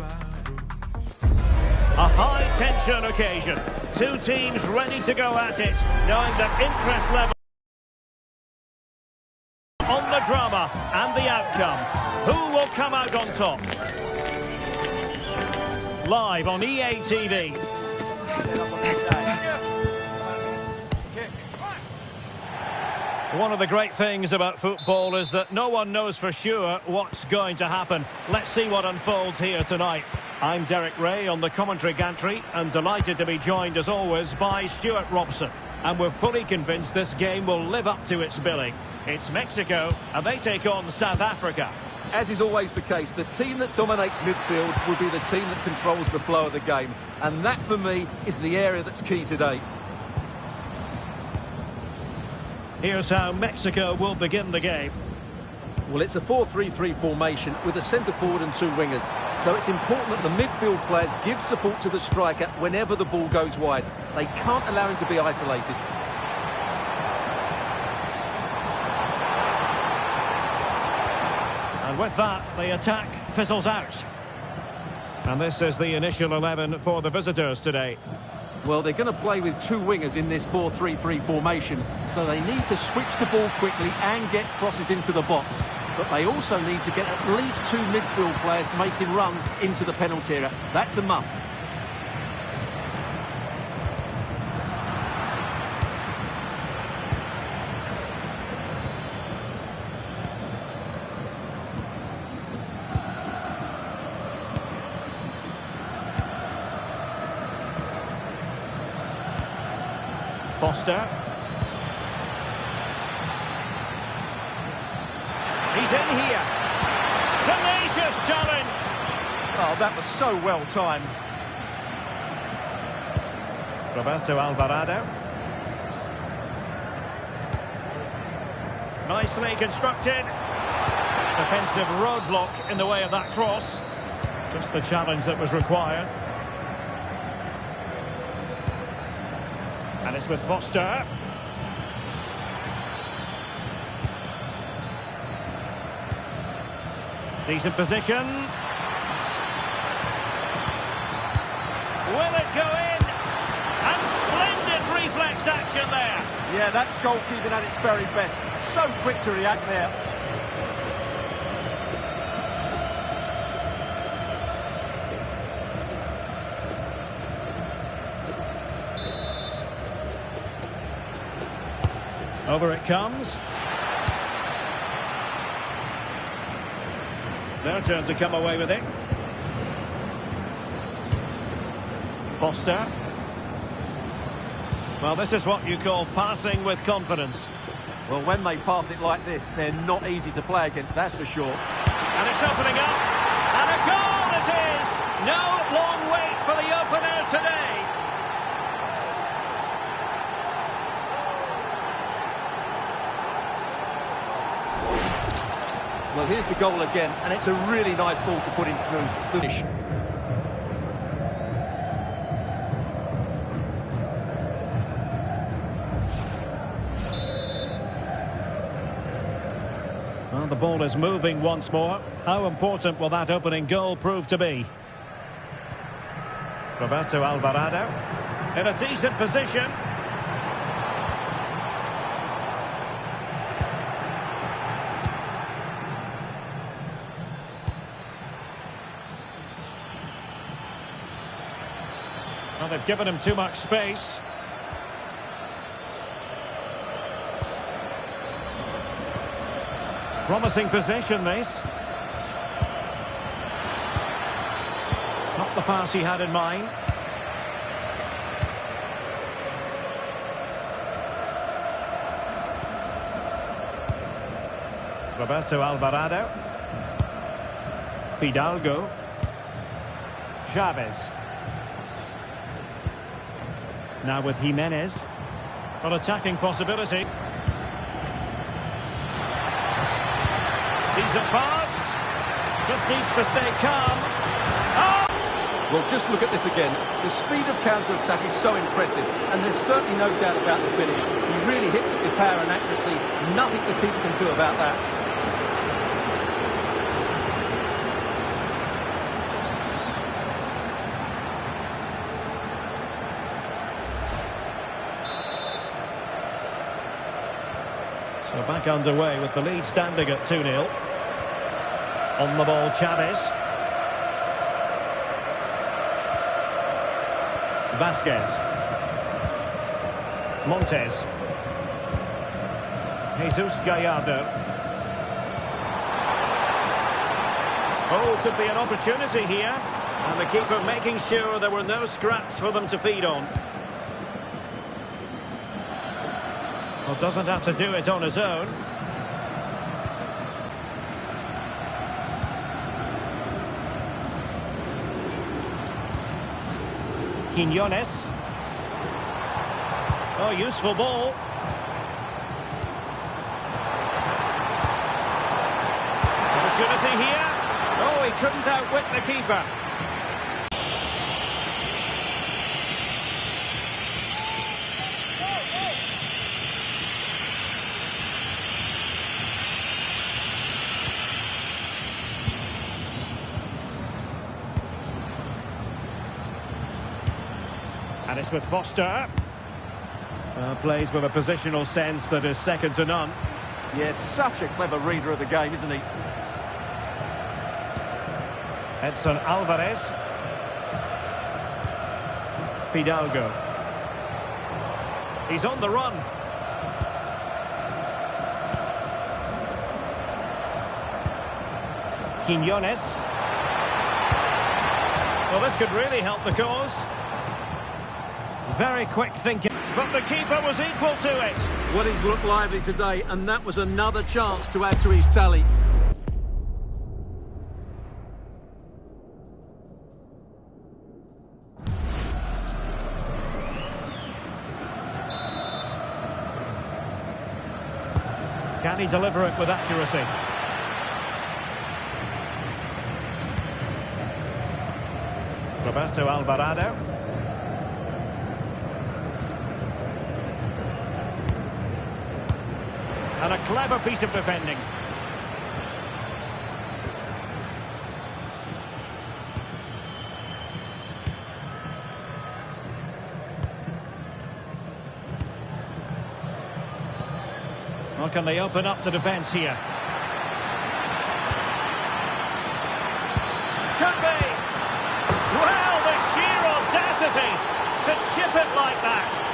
A high-tension occasion. Two teams ready to go at it, knowing that interest level on the drama and the outcome. Who will come out on top? Live on EA TV. One of the great things about football is that no one knows for sure what's going to happen. Let's see what unfolds here tonight. I'm Derek Ray on the commentary gantry and delighted to be joined as always by Stuart Robson. And we're fully convinced this game will live up to its billing. It's Mexico and they take on South Africa. As is always the case, the team that dominates midfield will be the team that controls the flow of the game. And that, for me, is the area that's key today. Here's how Mexico will begin the game. Well, it's a 4-3-3 formation with a centre-forward and two wingers. So it's important that the midfield players give support to the striker whenever the ball goes wide. They can't allow him to be isolated. And with that, the attack fizzles out. And this is the initial 11 for the visitors today. Well, they're going to play with two wingers in this 4-3-3 formation, so they need to switch the ball quickly and get crosses into the box. But they also need to get at least two midfield players making runs into the penalty area. That's a must. Foster. He's in here. Tenacious challenge. Oh, that was so well timed. Roberto Alvarado. Nicely constructed. Defensive roadblock in the way of that cross. Just the challenge that was required. And it's with Foster. Decent position. Will it go in? And splendid reflex action there. Yeah, that's goalkeeping at its very best. So quick to react there. Over it comes. Their turn to come away with it. Foster. Well, this is what you call passing with confidence. Well, when they pass it like this, they're not easy to play against, that's for sure. And it's opening up. And a goal it is! No long wait for the opener today. Well, here's the goal again, and it's a really nice ball to put him through. Finish. Well, the ball is moving once more. How important will that opening goal prove to be? Roberto Alvarado in a decent position. Well, they've given him too much space. Promising possession, this. Not the pass he had in mind. Roberto Alvarado. Fidalgo. Chavez. Now with Jimenez. An attacking possibility. Decent pass. Just needs to stay calm. Oh! Well, just look at this again. The speed of counter-attack is so impressive, and there's certainly no doubt about the finish. He really hits it with power and accuracy. Nothing the keeper can do about that. They're back underway with the lead standing at 2-0. On the ball, Chavez. Vasquez. Montes. Jesus Gallardo. Oh, could be an opportunity here. And the keeper making sure there were no scraps for them to feed on. Well, doesn't have to do it on his own. Quiñones. Oh, useful ball. Opportunity here. Oh, he couldn't outwit the keeper. And it's with Foster. Plays with a positional sense that is second to none. Yes, such a clever reader of the game, isn't he? Edson Alvarez. Fidalgo. He's on the run. Quiñones. Well, this could really help the cause. Very quick thinking, but the keeper was equal to it. Well, he's looked lively today, and that was another chance to add to his tally. Can he deliver it with accuracy? Roberto Alvarado. And a clever piece of defending. Well, can they open up the defence here? Could be! Well, the sheer audacity to chip it like that.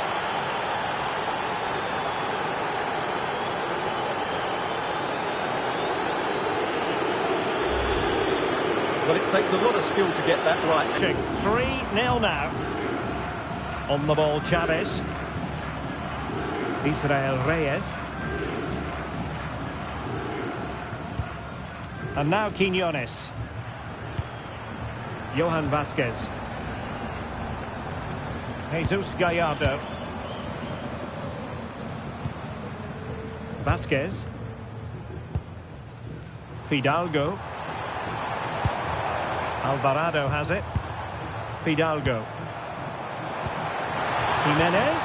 Well, it takes a lot of skill to get that right. 3-0 now. On the ball, Chavez. Israel Reyes. And now Quiñones. Johan Vasquez. Jesus Gallardo. Vasquez. Fidalgo. Alvarado has it. Fidalgo. Jimenez.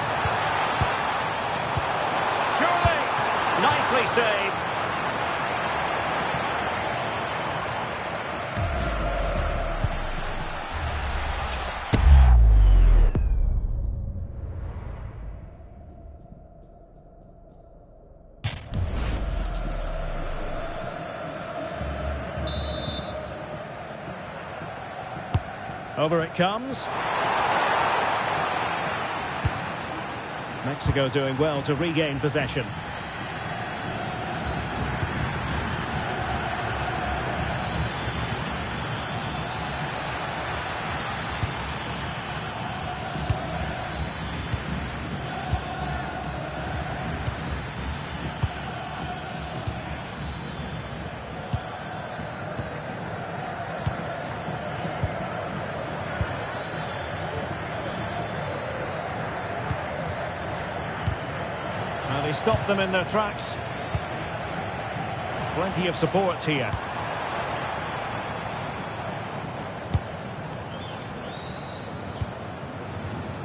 Surely. Nicely saved. Over it comes. Mexico doing well to regain possession. He stopped them in their tracks. Plenty of support here.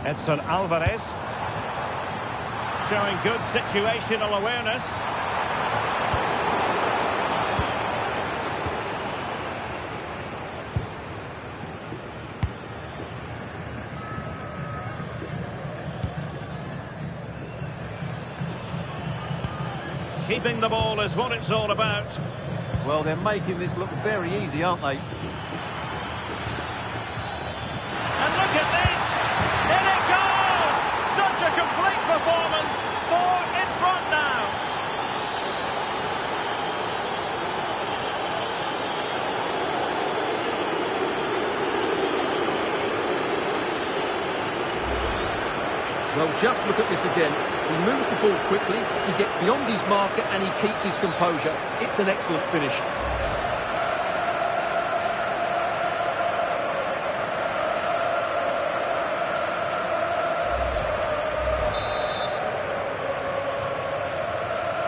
Edson Alvarez. Showing good situational awareness. Keeping the ball is what it's all about. Well, they're making this look very easy, aren't they? And look at this! In it goes! Such a complete performance. 4 in front now. Well, just look at this again. He moves the ball quickly, he gets beyond his marker and he keeps his composure. It's an excellent finish.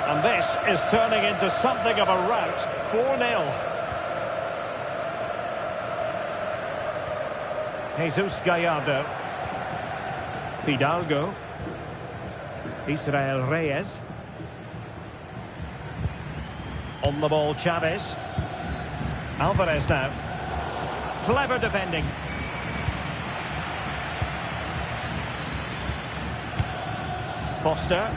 And this is turning into something of a rout. 4-0. Jesus Gallardo. Fidalgo. Israel Reyes. On the ball, Chavez. Alvarez now. Clever defending. Foster.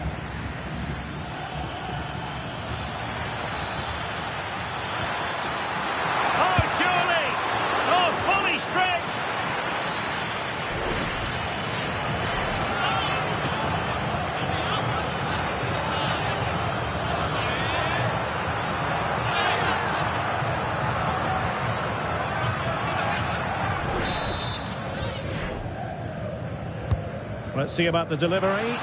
Oh, surely! Oh, fully stretched! Let's see about the delivery.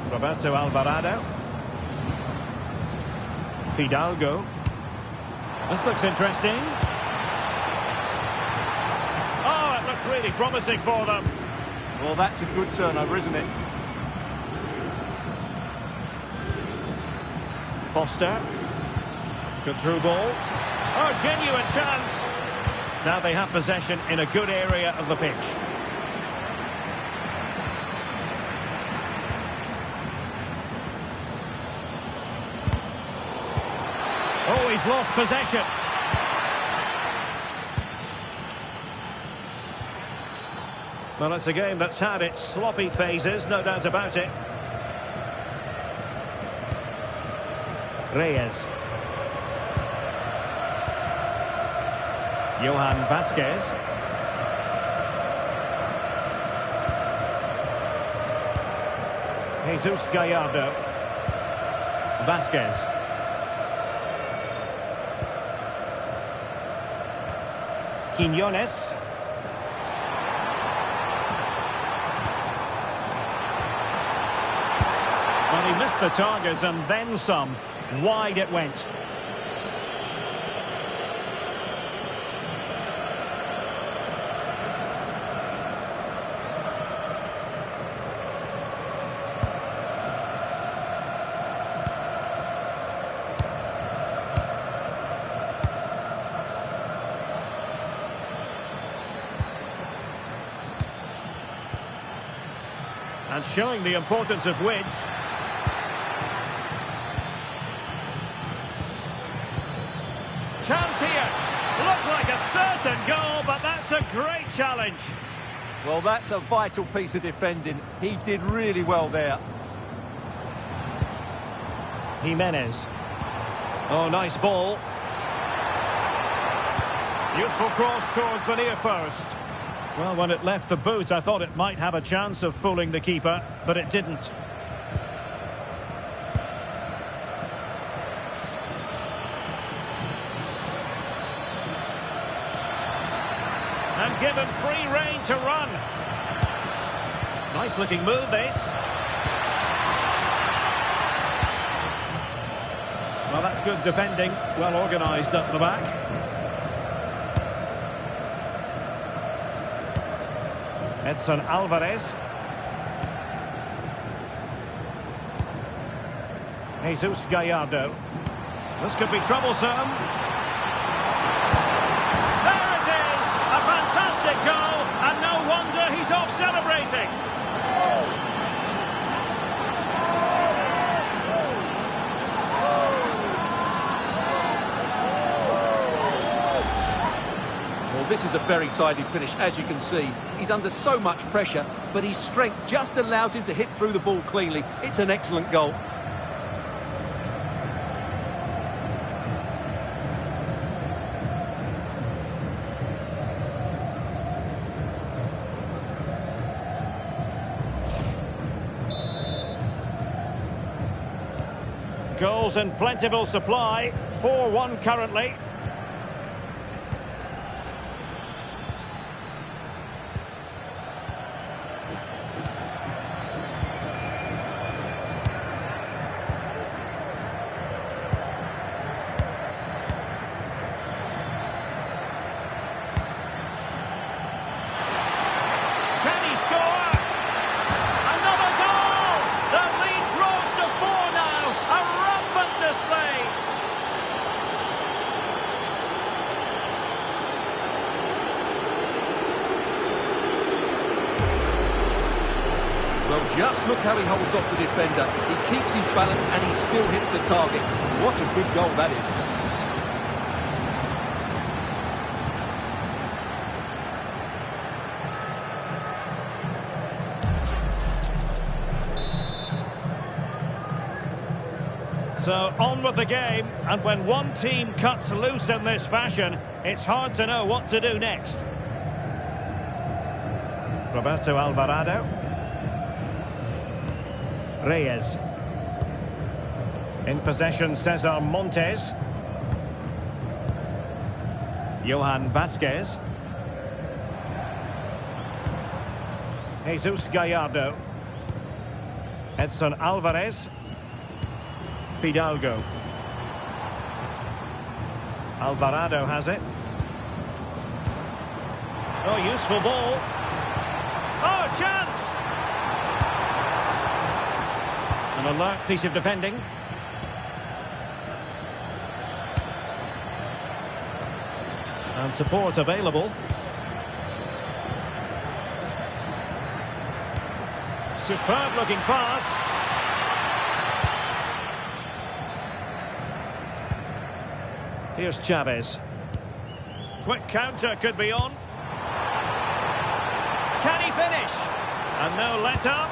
Roberto Alvarado. Fidalgo. This looks interesting. Oh, it looked really promising for them. Well, that's a good turnover, isn't it? Foster. Good through ball. Oh, genuine chance. Now they have possession in a good area of the pitch. Oh, he's lost possession. Well, it's a game that's had its sloppy phases, no doubt about it. Reyes. Johan Vasquez. Jesus Gallardo. Vasquez. Quiñones. Well, he missed the target and then some. Wide it went. And showing the importance of width. Chance here. Looked like a certain goal, but that's a great challenge. Well, that's a vital piece of defending. He did really well there. Jimenez. Oh, nice ball. Useful cross towards the near post. Well, when it left the boot, I thought it might have a chance of fooling the keeper, but it didn't. And given free rein to run. Nice looking move, this. Well, that's good defending. Well organised up the back. Edson Alvarez. Jesus Gallardo. This could be troublesome. There it is! A fantastic goal, and no wonder he's off celebrating. This is a very tidy finish, as you can see. He's under so much pressure, but his strength just allows him to hit through the ball cleanly. It's an excellent goal. Goals in plentiful supply. 4-1 currently. Can he score? Another goal! The lead grows to 4 now. A rampant display. Well, just look how he holds off the defender. He keeps his balance and he still hits the target. What a good goal that is. So on with the game, and when one team cuts loose in this fashion, it's hard to know what to do next. Roberto Alvarado. Reyes. In possession, Cesar Montes. Johan Vasquez. Jesus Gallardo. Edson Alvarez. Fidalgo. Alvarado has it. Oh, useful ball. Oh, chance! An alert piece of defending. And support available. Superb looking pass. Here's Chavez. Quick counter could be on. Can he finish? And no let-up.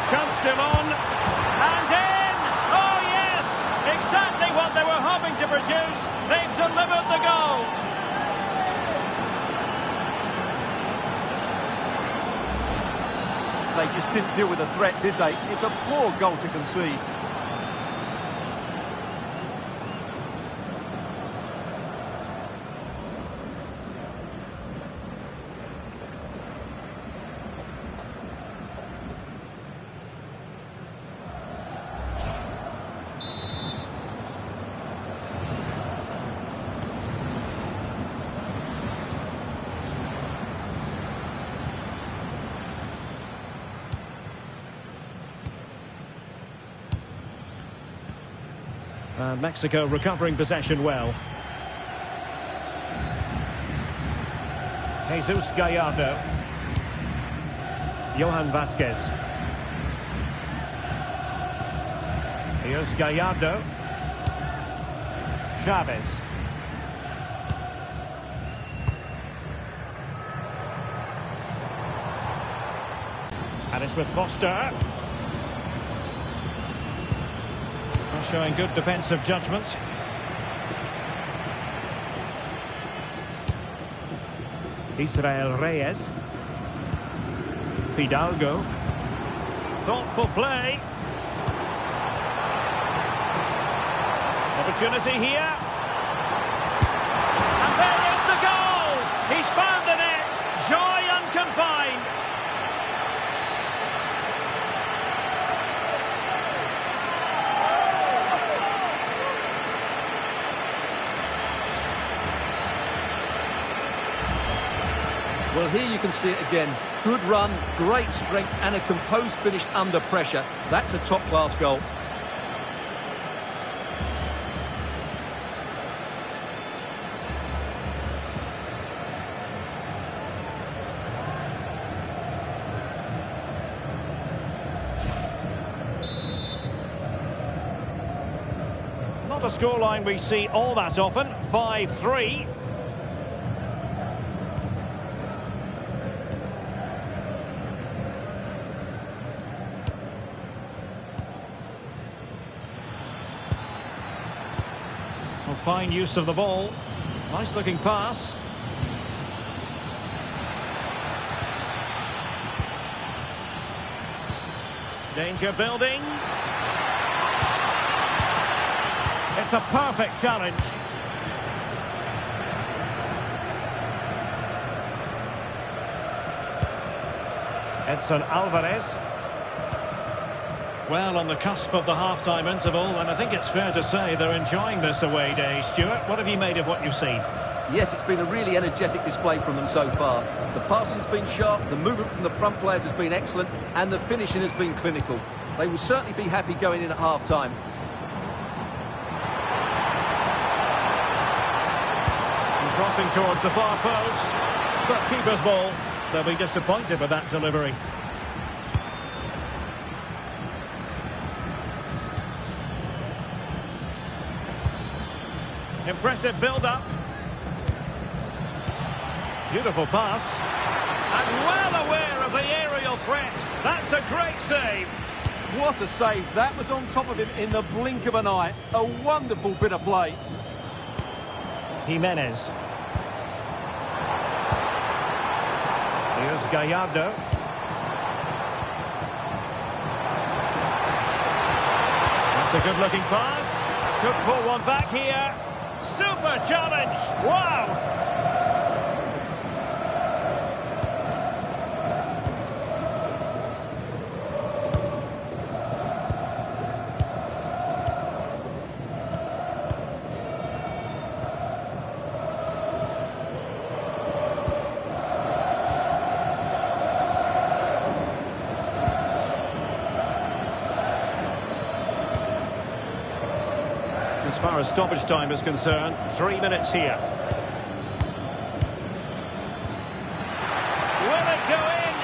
Chanced him on. And in! Oh, yes! Exactly what they were hoping to produce. They've delivered the goal. They just didn't deal with the threat, did they? It's a poor goal to concede. And Mexico recovering possession well. Jesus Gallardo. Johan Vasquez. Here's Gallardo. Chavez. And it's with Foster. Showing good defensive judgment. Israel Reyes. Fidalgo. Thoughtful play. Opportunity here. And there is the goal! He's found the net. Joy unconfined. Well, here you can see it again. Good run, great strength, and a composed finish under pressure. That's a top-class goal. Not a scoreline we see all that often. 5-3. Well, fine use of the ball. Nice looking pass. Danger building. It's a perfect challenge. Edson Alvarez. Well, on the cusp of the half-time interval, and I think it's fair to say they're enjoying this away day. Stuart, what have you made of what you've seen? Yes, it's been a really energetic display from them so far. The passing's been sharp, the movement from the front players has been excellent, and the finishing has been clinical. They will certainly be happy going in at half-time. Crossing towards the far post, but keeper's ball. They'll be disappointed with that delivery. Impressive build-up. Beautiful pass. And well aware of the aerial threat. That's a great save. What a save. That was on top of him in the blink of an eye. A wonderful bit of play. Jimenez. Here's Gallardo. That's a good-looking pass. Could pull one back here. Super challenge. Wow. As far as stoppage time is concerned, 3 minutes here. Will it go in?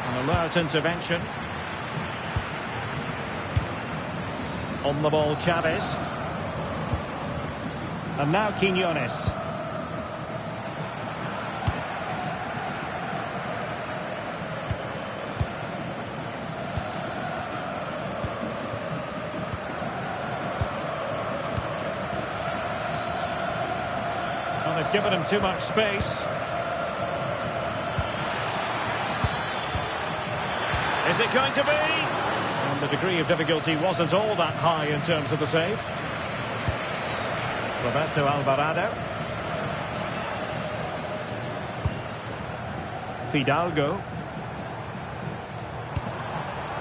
An alert intervention. On the ball, Chavez. And now Quiñones. They've given him too much space. Is it going to be? And the degree of difficulty wasn't all that high in terms of the save. Roberto Alvarado. Fidalgo.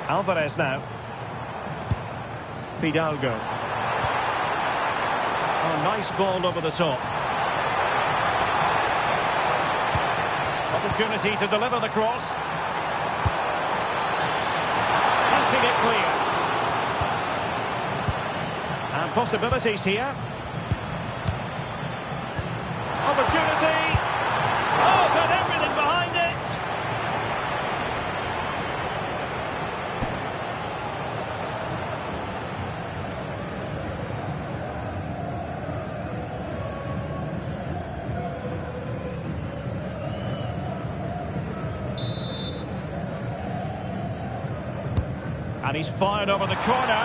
Alvarez now. Fidalgo. Oh, nice ball over the top. Opportunity to deliver the cross. Punching it clear. And possibilities here. Opportunity. Oh, got everything behind it. And he's fired over the corner.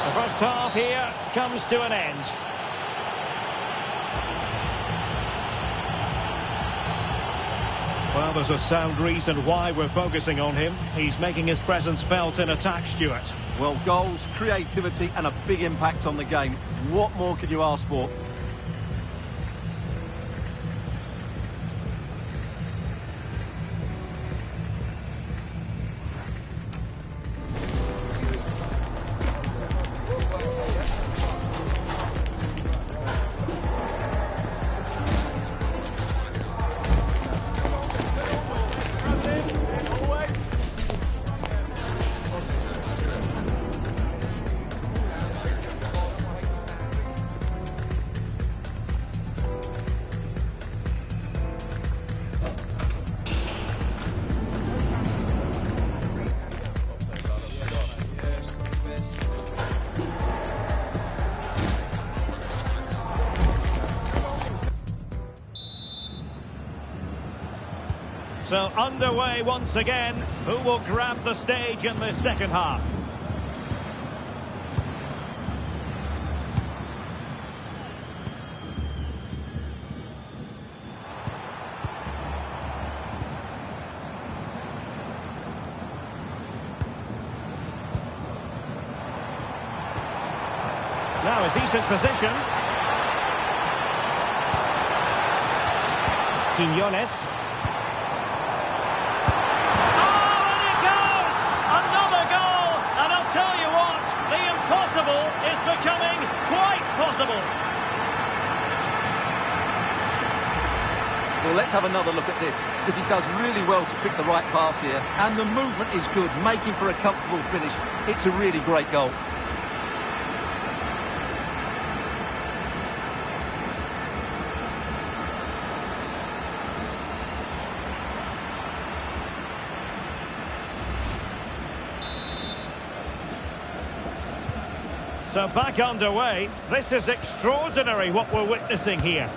The first half here comes to an end. Well, there's a sound reason why we're focusing on him. He's making his presence felt in attack, Stuart. Well, goals, creativity and a big impact on the game. What more can you ask for? So underway once again. Who will grab the stage in this second half? Now a decent position. Quiñones. Oh, and it goes! Another goal! And I'll tell you what, the impossible is becoming quite possible. Well, let's have another look at this, because he does really well to pick the right pass here. And the movement is good, making for a comfortable finish. It's a really great goal. So back underway. This is extraordinary what we're witnessing here.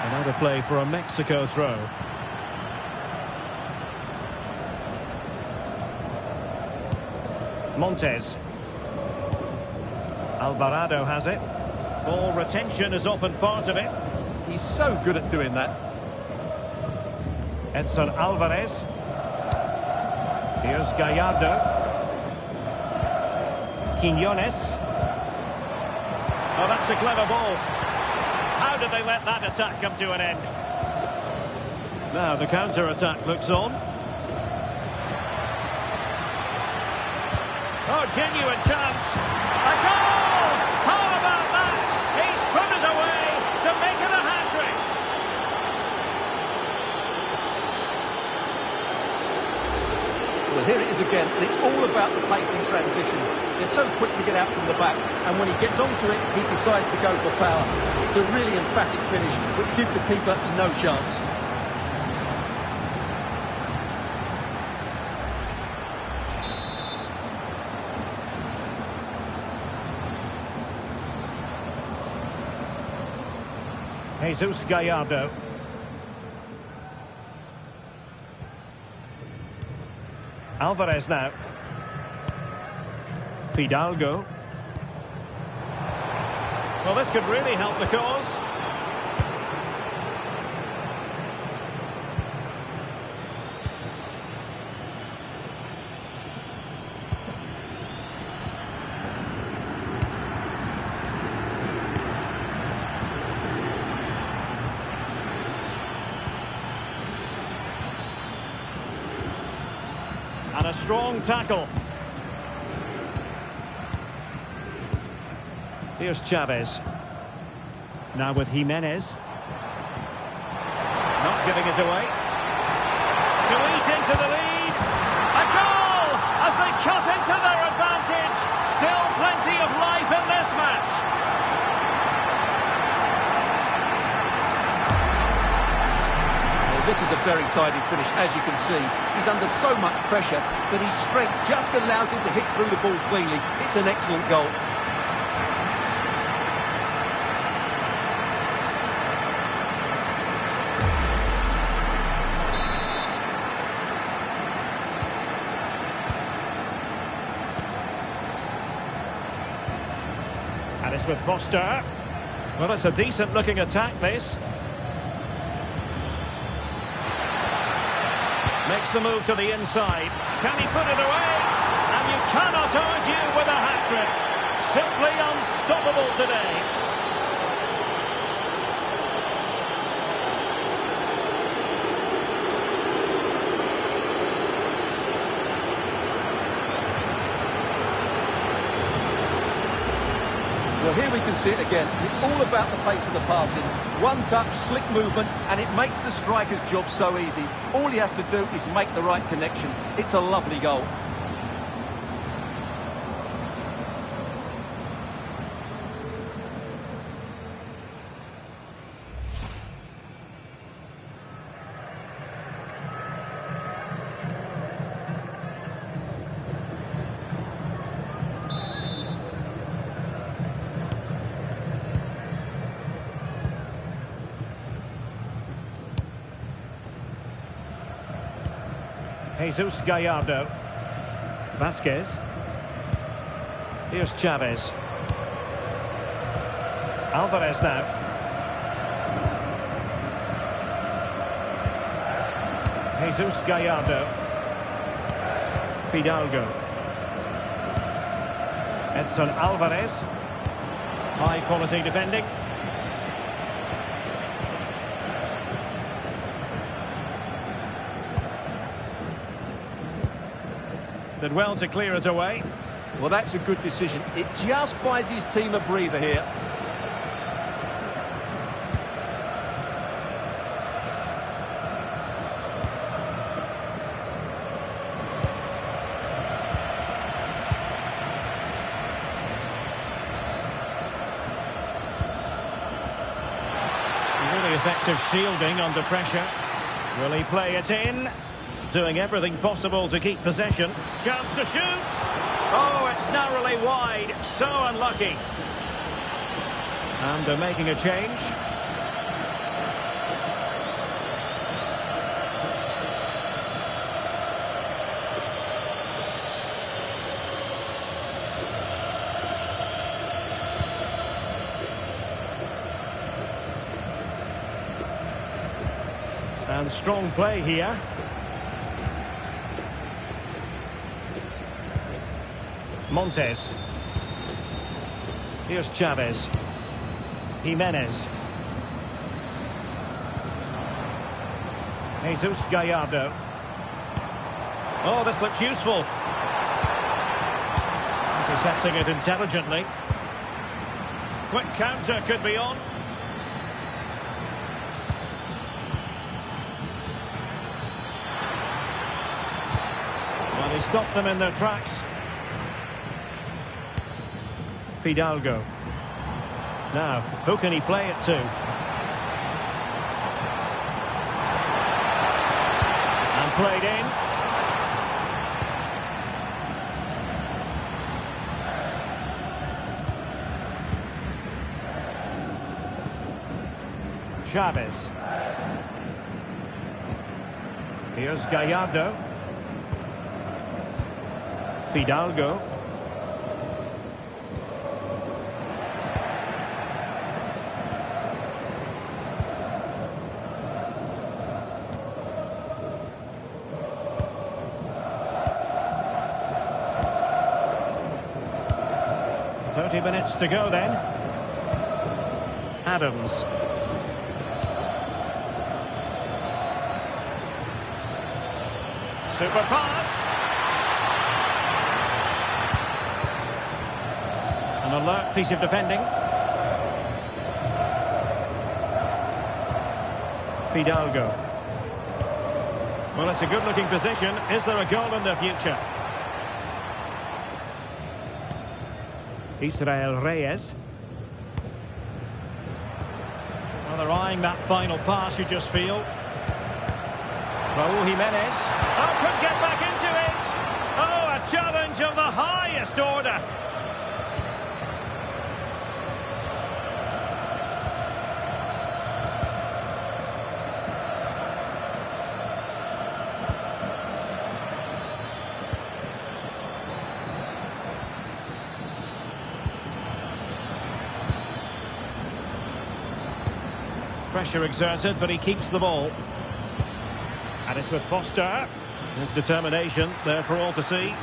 Another play for a Mexico throw. Montes. Alvarado has it. Ball retention is often part of it. He's so good at doing that. Edson Alvarez. Here's Gallardo. Quiñones. Oh, that's a clever ball. How did they let that attack come to an end? Now the counter-attack looks on. Oh, genuine chance. A goal! How about that? He's put it away to make it a hat-trick. Well, here it is again, and it's all about the pace in transition. They're so quick to get out from the back, and when he gets onto it, he decides to go for power. It's a really emphatic finish, which gives the keeper no chance. Jesus Gallardo. Alvarez now. Fidalgo. Well, this could really help the cause. And a strong tackle. Here's Chavez. Now with Jimenez. Not giving it away. To eat into the lead. A goal as they cut into their advantage. Still plenty of life in this match. Well, this is a very tidy finish, as you can see. He's under so much pressure that his strength just allows him to hit through the ball cleanly. It's an excellent goal. And it's with Foster. Well, it's a decent-looking attack, this. Makes the move to the inside. Can he put it away? And you cannot argue with a hat-trick. Simply unstoppable today. So here we can see it again. It's all about the pace of the passing. One touch, slick movement, and it makes the striker's job so easy. All he has to do is make the right connection. It's a lovely goal. Jesus Gallardo. Vasquez. Here's Chavez. Alvarez now. Jesus Gallardo. Fidalgo. Edson Alvarez. High quality defending. Did well to clear it away. Well, that's a good decision. It just buys his team a breather here. Really effective shielding under pressure. Will he play it in? Doing everything possible to keep possession. Chance to shoot! Oh, it's narrowly wide. So unlucky. And they're making a change. And strong play here. Montes. Here's Chavez. Jimenez. Jesus Gallardo. Oh, this looks useful. Intercepting it intelligently. Quick counter could be on. Well, he stopped them in their tracks. Fidalgo. Now, who can he play it to? And played in. Chavez. Here's Gallardo. Fidalgo. Minutes to go then. Adams. Super pass. An alert piece of defending. Fidalgo. Well, it's a good-looking position. Is there a goal in the future? Israel Reyes. Well, they're eyeing that final pass, you just feel. Raúl Jimenez. Oh, could get back into it. Oh, a challenge of the highest order. Pressure exerted, but he keeps the ball. And it's with Foster. His determination there for all to see.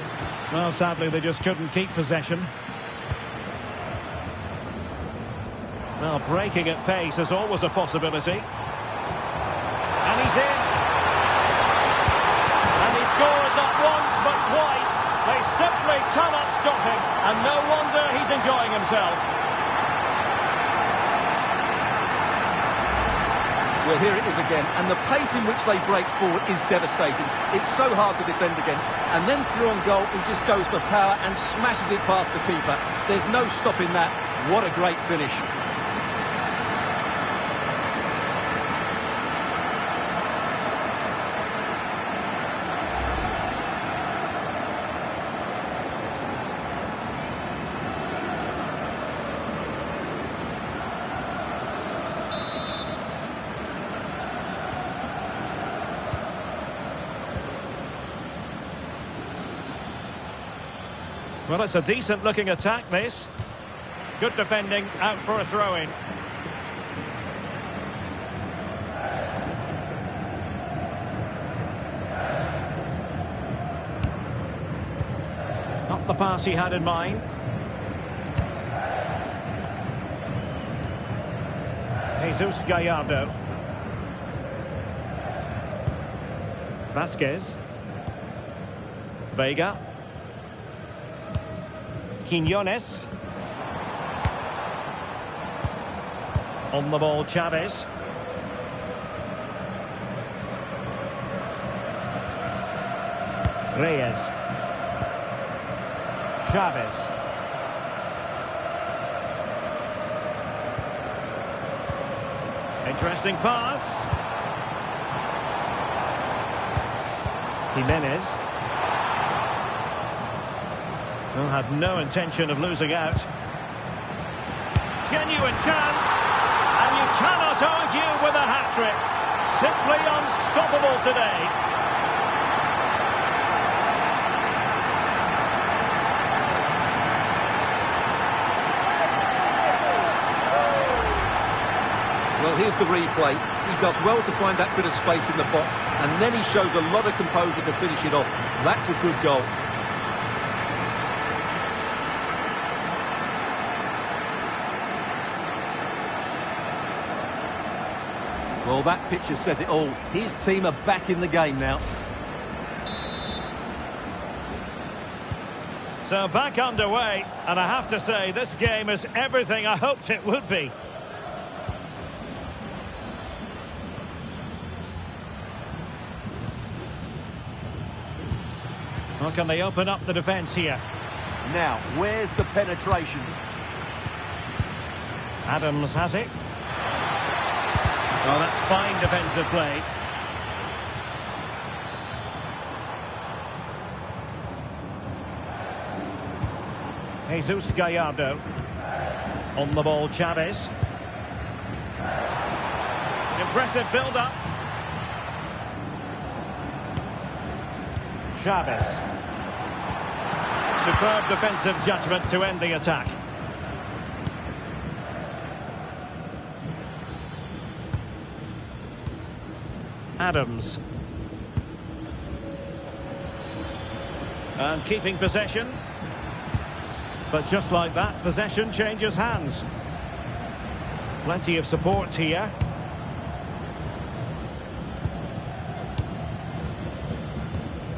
Well, sadly, they just couldn't keep possession. Well, breaking at pace is always a possibility. And he's in. And he scored not once, but twice. They simply cannot stop him. And no wonder he's enjoying himself. Well, here it is again, and the pace in which they break forward is devastating. It's so hard to defend against. And then through on goal, he just goes for power and smashes it past the keeper. There's no stopping that. What a great finish. Well, it's a decent-looking attack, this. Good defending, out for a throw-in. Not the pass he had in mind. Jesus Gallardo. Vasquez. Vega. Quiñones. On the ball, Chavez. Reyes. Chavez. Interesting pass. Jimenez. Well, had no intention of losing out. Genuine chance, and you cannot argue with a hat-trick. Simply unstoppable today. Well, here's the replay. He does well to find that bit of space in the box, and then he shows a lot of composure to finish it off. That's a good goal. Well, that picture says it all. His team are back in the game now. So back underway, and I have to say, this game is everything I hoped it would be. Well, can they open up the defence here? Now, where's the penetration? Adams has it. Oh, that's fine defensive play. Jesus Gallardo. On the ball, Chavez. Impressive build-up. Chavez. Superb defensive judgment to end the attack. Adams. And keeping possession. But just like that, possession changes hands. Plenty of support here.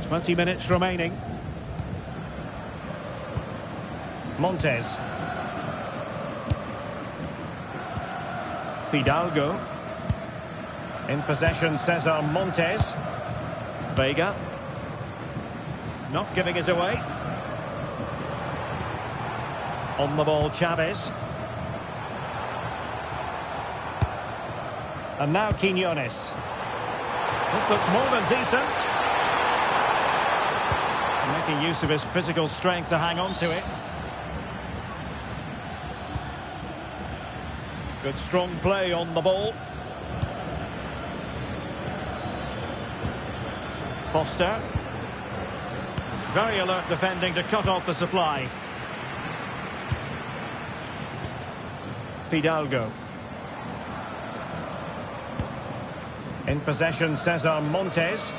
Twenty minutes remaining. Montes. Fidalgo. In possession, Cesar Montes. Vega. Not giving it away. On the ball, Chavez. And now Quiñones. This looks more than decent. Making use of his physical strength to hang on to it. Good strong play on the ball. Foster. Very alert defending to cut off the supply. Fidalgo. In possession, Cesar Montes.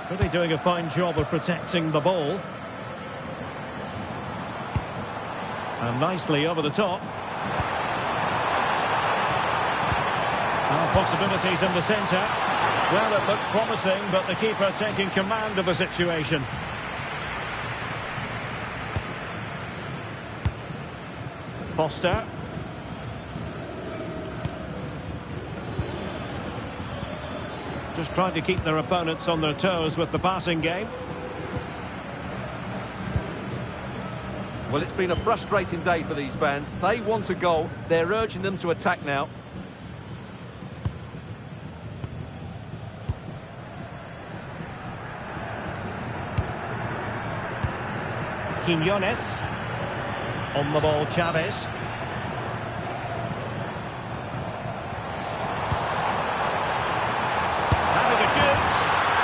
Really doing a fine job of protecting the ball. And nicely over the top. Possibilities in the centre. Well, it looked promising, but the keeper taking command of the situation. Foster. Just trying to keep their opponents on their toes with the passing game. Well, it's been a frustrating day for these fans. They want a goal. They're urging them to attack now. Quiñones. On the ball, Chavez. Having a shoot.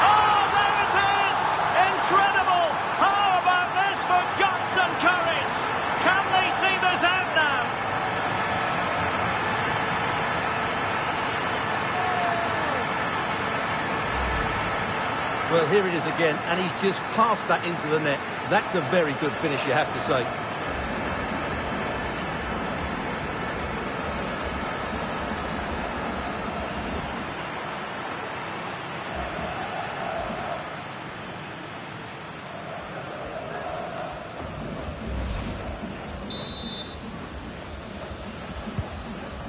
Oh, there it is! Incredible! How about this for guts and courage? Can they see this out now? Well, here it is again, and he's just passed that into the net. That's a very good finish, you have to say.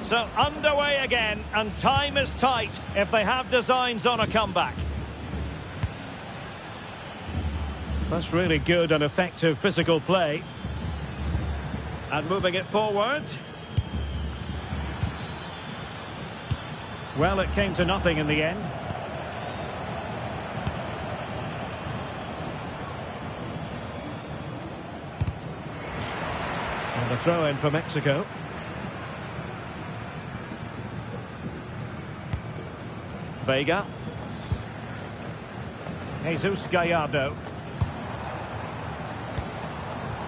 So underway again, and time is tight if they have designs on a comeback. That's really good and effective physical play. And moving it forward. Well, it came to nothing in the end. And the throw in for Mexico. Vega. Jesus Gallardo.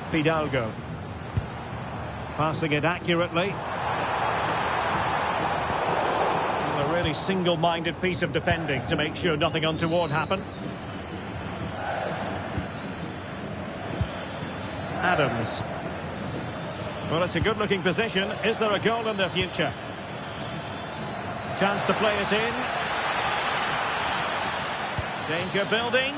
Fidalgo. Passing it accurately. And a really single-minded piece of defending to make sure nothing untoward happened. Adams. Well, it's a good-looking position. Is there a goal in their future? Chance to play it in. Danger building.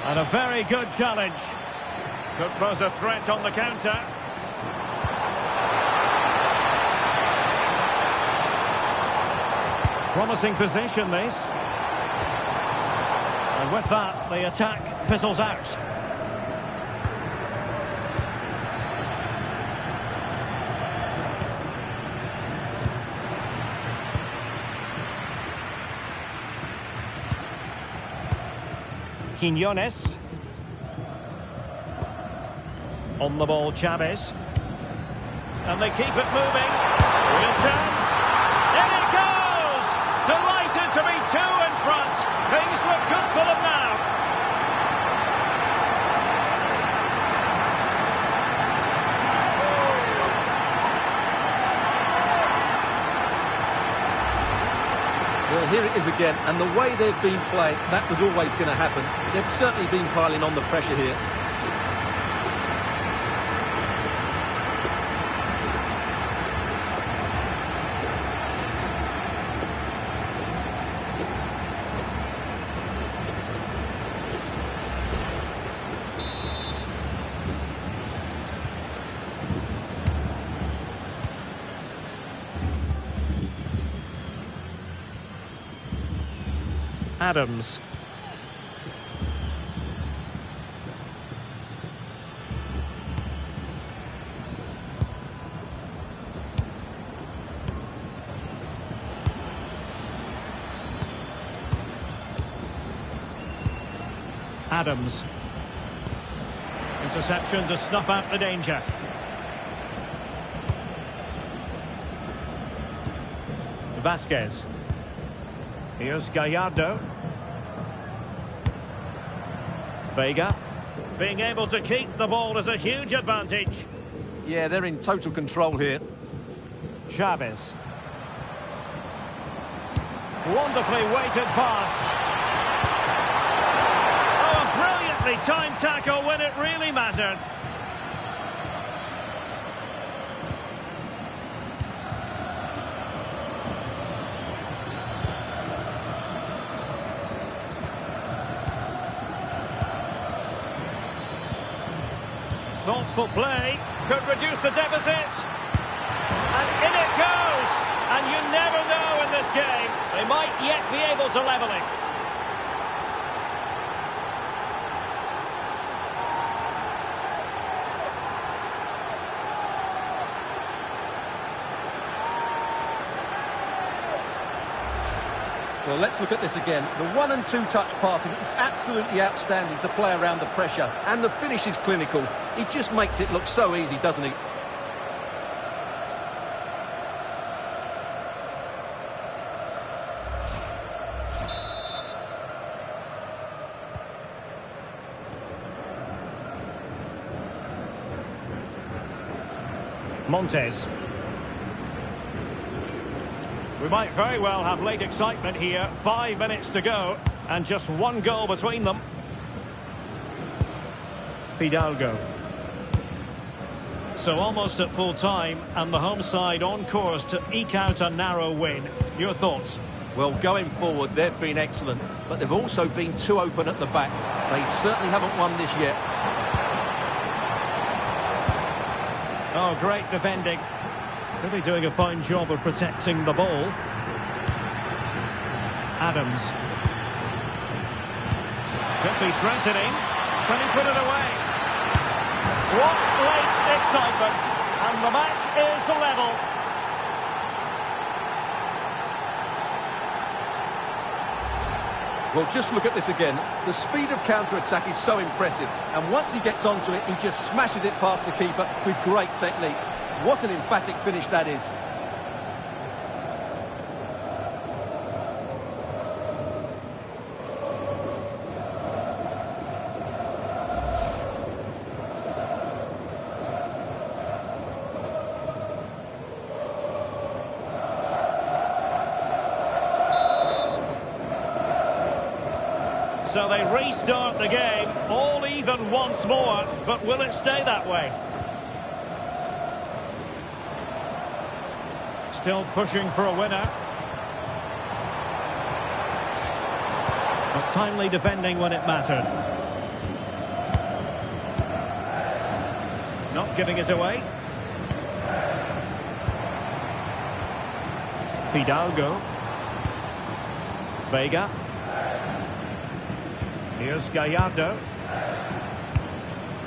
And a very good challenge. Could pose a threat on the counter. Promising position, this. And with that, the attack fizzles out. Quiñones. On the ball, Chavez. And they keep it moving. Real chance. In it goes! Delighted to be two in front. Things look good for them now. Well, here it is again, and the way they've been playing, that was always going to happen. They've certainly been piling on the pressure here. Adams. Adams. Interception to snuff out the danger. Vasquez. Here's Gallardo. Vega. Being able to keep the ball is a huge advantage. Yeah, they're in total control here. Chavez. Wonderfully weighted pass. Oh, a brilliantly timed tackle when it really mattered. Thoughtful play. Could reduce the deficit. And in it goes. And you never know in this game. They might yet be able to level it. Well, let's look at this again. The 1- and 2-touch passing is absolutely outstanding to play around the pressure. And the finish is clinical. He just makes it look so easy, doesn't he? Montes. We might very well have late excitement here. 5 minutes to go, and just one goal between them. Fidalgo. So almost at full time, and the home side on course to eke out a narrow win. Your thoughts? Well, going forward, they've been excellent, but they've also been too open at the back. They certainly haven't won this yet. Oh, great defending. Really doing a fine job of protecting the ball. Adams. Could be threatening. Can he put it away? What late excitement. And the match is level. Well, just look at this again. The speed of counter-attack is so impressive. And once he gets onto it, he just smashes it past the keeper with great technique. What an emphatic finish that is. So they restart the game, all even once more, but will it stay that way? Still pushing for a winner. But timely defending when it mattered. Not giving it away. Fidalgo. Vega. Here's Gallardo.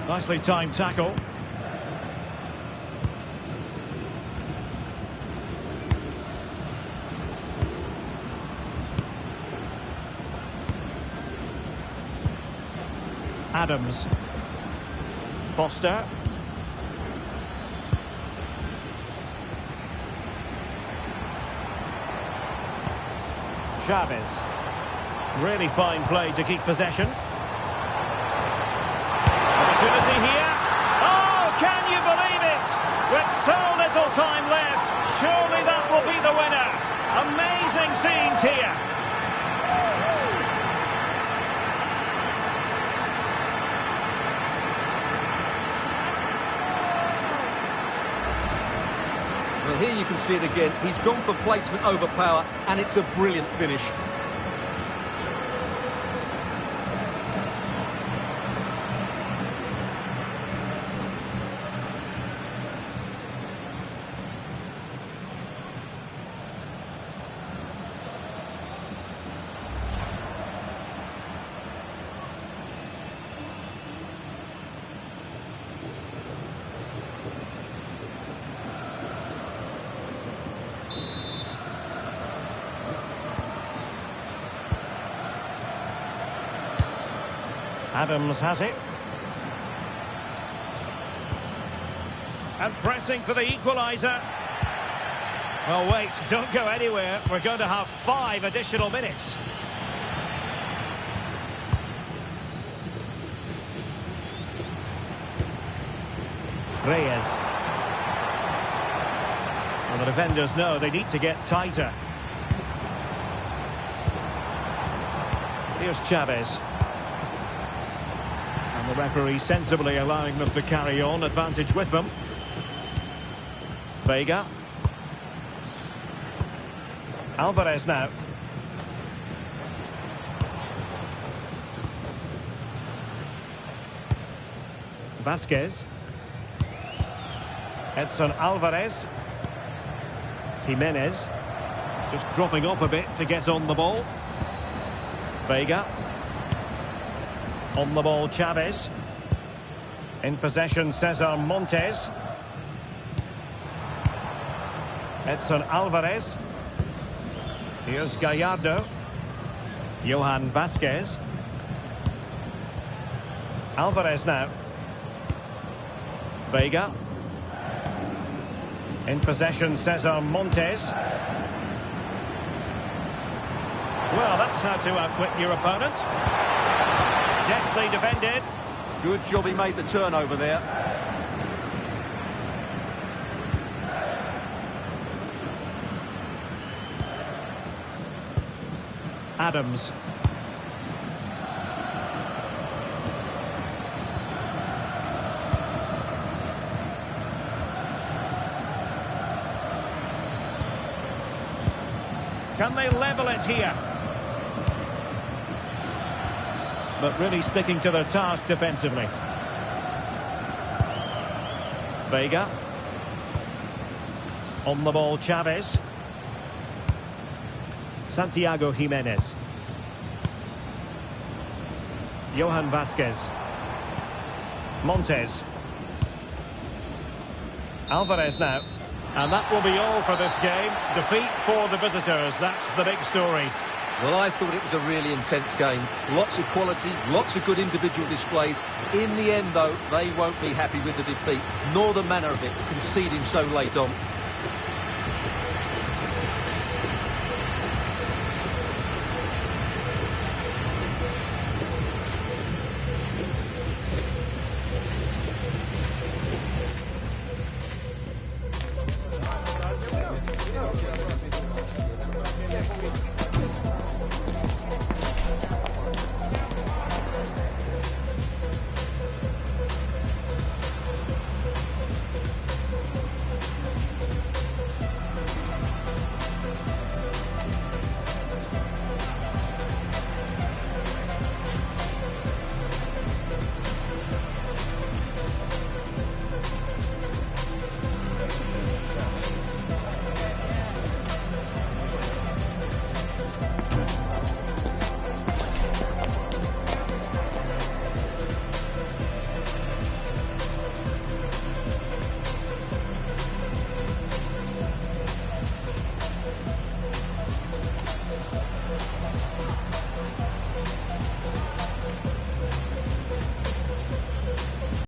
Nicely timed tackle. Adams. Foster. Chavez. Really fine play to keep possession. Opportunity here. Oh, can you believe it? With so little time left, surely that will be the winner. Amazing scenes here. Well, here you can see it again. He's gone for placement over power, and it's a brilliant finish. Adams has it. And pressing for the equaliser. Oh, wait, don't go anywhere. We're going to have 5 additional minutes. Reyes. Well, the defenders know they need to get tighter. Here's Chavez. And the referee sensibly allowing them to carry on, advantage with them. Vega. Alvarez now. Vasquez. Edson Alvarez. Jimenez. Just dropping off a bit to get on the ball. Vega. On the ball, Chavez. In possession, Cesar Montes. Edson Alvarez. Here's Gallardo. Johan Vasquez. Alvarez now. Vega. In possession, Cesar Montes. Well, that's how to outwit your opponent. Deftly defended. Good job he made the turnover there. Adams. Can they level it here? But really sticking to their task defensively. Vega. On the ball, Chavez. Santiago Jimenez. Johan Vasquez. Montes. Alvarez now. And that will be all for this game. Defeat for the visitors. That's the big story. Well, I thought it was a really intense game. Lots of quality, lots of good individual displays. In the end, though, they won't be happy with the defeat, nor the manner of it, conceding so late on.